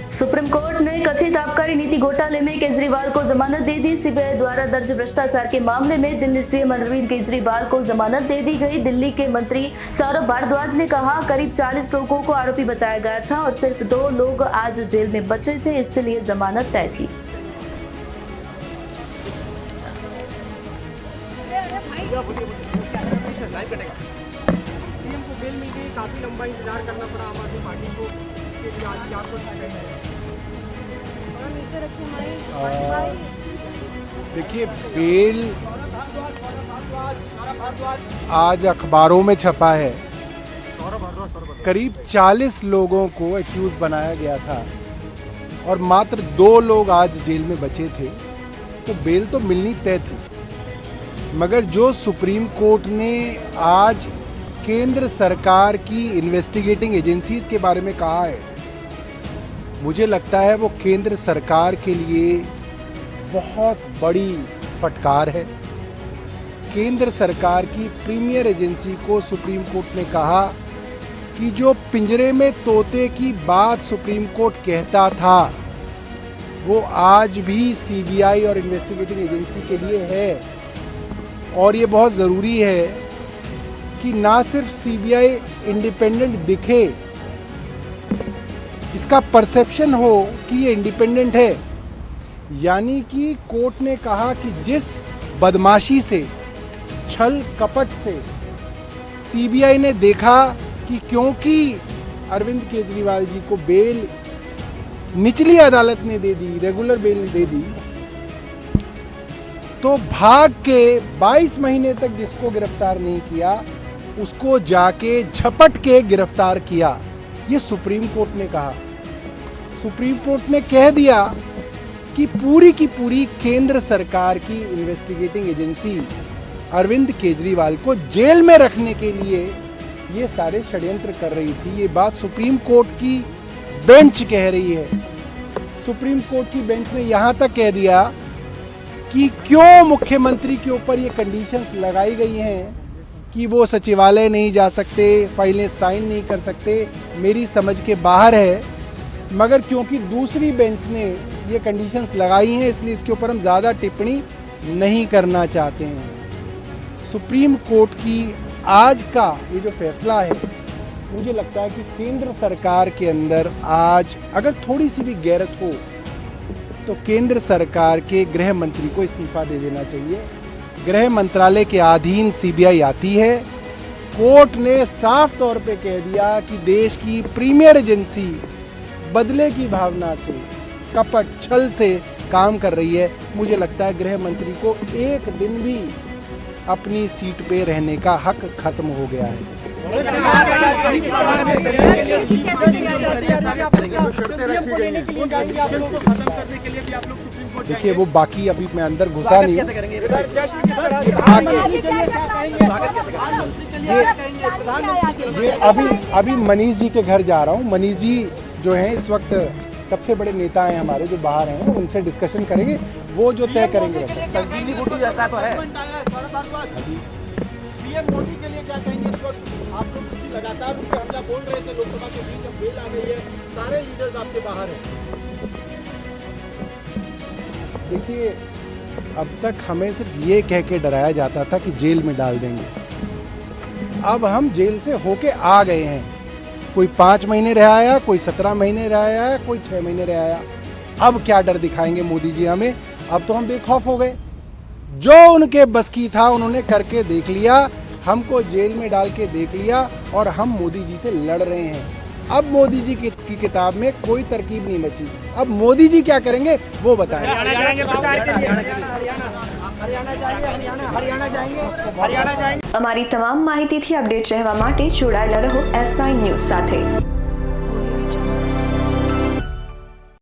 Supreme court ने कथित आबकारी नीति घोटाले में केजरीवाल को जमानत दे दी। सीबीआई द्वारा दर्ज भ्रष्टाचार के मामले में दिल्ली सीएम अरविंद केजरीवाल को जमानत दे दी गई। दिल्ली के मंत्री सौरभ भारद्वाज ने कहा, करीब 40 लोगों को आरोपी बताया गया था और सिर्फ 2 लोग आज जेल में बचे थे, इसलिए जमानत तय थी। सीएम को बेल मिल गई, काफी लंबा इंतजार करना पड़ा आम आदमी पार्टी को। देखिए, बेल आज अखबारों में छपा है। करीब 40 लोगों को एक्यूज बनाया गया था और मात्र 2 लोग आज जेल में बचे थे, तो बेल तो मिलनी तय थी। मगर जो सुप्रीम कोर्ट ने आज केंद्र सरकार की इन्वेस्टिगेटिंग एजेंसीज के बारे में कहा है, मुझे लगता है वो केंद्र सरकार के लिए बहुत बड़ी फटकार है। केंद्र सरकार की प्रीमियर एजेंसी को सुप्रीम कोर्ट ने कहा कि जो पिंजरे में तोते की बात सुप्रीम कोर्ट कहता था, वो आज भी सीबीआई और इन्वेस्टिगेटिंग एजेंसी के लिए है। और ये बहुत ज़रूरी है कि ना सिर्फ सीबीआई इंडिपेंडेंट दिखे, इसका परसेप्शन हो कि ये इंडिपेंडेंट है। यानी कि कोर्ट ने कहा कि जिस बदमाशी से, छल कपट से सीबीआई ने देखा कि क्योंकि अरविंद केजरीवाल जी को बेल निचली अदालत ने दे दी, रेगुलर बेल दे दी, तो भाग के 22 महीने तक जिसको गिरफ्तार नहीं किया, उसको जाके झपट के गिरफ्तार किया। ये सुप्रीम कोर्ट ने कहा। सुप्रीम कोर्ट ने कह दिया कि पूरी की पूरी केंद्र सरकार की इन्वेस्टिगेटिंग एजेंसी अरविंद केजरीवाल को जेल में रखने के लिए ये सारे षड्यंत्र कर रही थी। ये बात सुप्रीम कोर्ट की बेंच कह रही है। सुप्रीम कोर्ट की बेंच ने यहाँ तक कह दिया कि क्यों मुख्यमंत्री के ऊपर ये कंडीशंस लगाई गई हैं कि वो सचिवालय नहीं जा सकते, फाइलें साइन नहीं कर सकते, मेरी समझ के बाहर है। मगर क्योंकि दूसरी बेंच ने ये कंडीशंस लगाई हैं, इसलिए इसके ऊपर हम ज़्यादा टिप्पणी नहीं करना चाहते हैं। सुप्रीम कोर्ट की आज का ये जो फैसला है, मुझे लगता है कि केंद्र सरकार के अंदर आज अगर थोड़ी सी भी गैरत हो तो केंद्र सरकार के गृह मंत्री को इस्तीफा दे देना चाहिए। गृह मंत्रालय के अधीन सीबीआई आती है। कोर्ट ने साफ तौर पे कह दिया कि देश की प्रीमियर एजेंसी बदले की भावना से, कपट छल से काम कर रही है। मुझे लगता है गृह मंत्री को एक दिन भी अपनी सीट पे रहने का हक खत्म हो गया है। देखिए, वो बाकी अभी मैं अंदर घुसा नहीं हूँ। ये अभी मनीष जी के घर जा रहा हूँ। मनीष जी जो हैं इस वक्त सबसे बड़े नेता हैं हमारे, जो बाहर हैं, उनसे डिस्कशन करेंगे, वो जो तय करेंगे। संजीवनी बूटी जैसा तो है। पीएम मोदी के लिए क्या कहेंगे? इस वक्त आप लोग लगातार उन पर हमला बोल रहे थे, लोकसभा के बीच अब बेल आ गई है, सारे लीडर्स आपके बाहर हैं। देखिए, अब तक हमें सिर्फ ये कह के डराया जाता था कि जेल में डाल देंगे। अब हम जेल से होके आ गए हैं। कोई 5 महीने रह आया, कोई 17 महीने रह आया, कोई 6 महीने रह आया। अब क्या डर दिखाएंगे मोदी जी हमें? अब तो हम बेखौफ हो गए। जो उनके बस की था उन्होंने करके देख लिया, हमको जेल में डाल के देख लिया और हम मोदी जी से लड़ रहे हैं। अब मोदी जी की किताब में कोई तरकीब नहीं बची। अब मोदी जी क्या करेंगे वो बताएं। અમારી તમામ માહિતીથી અપડેટ રહેવા માટે જોડાયેલા રહો S9 ન્યૂઝ સાથે।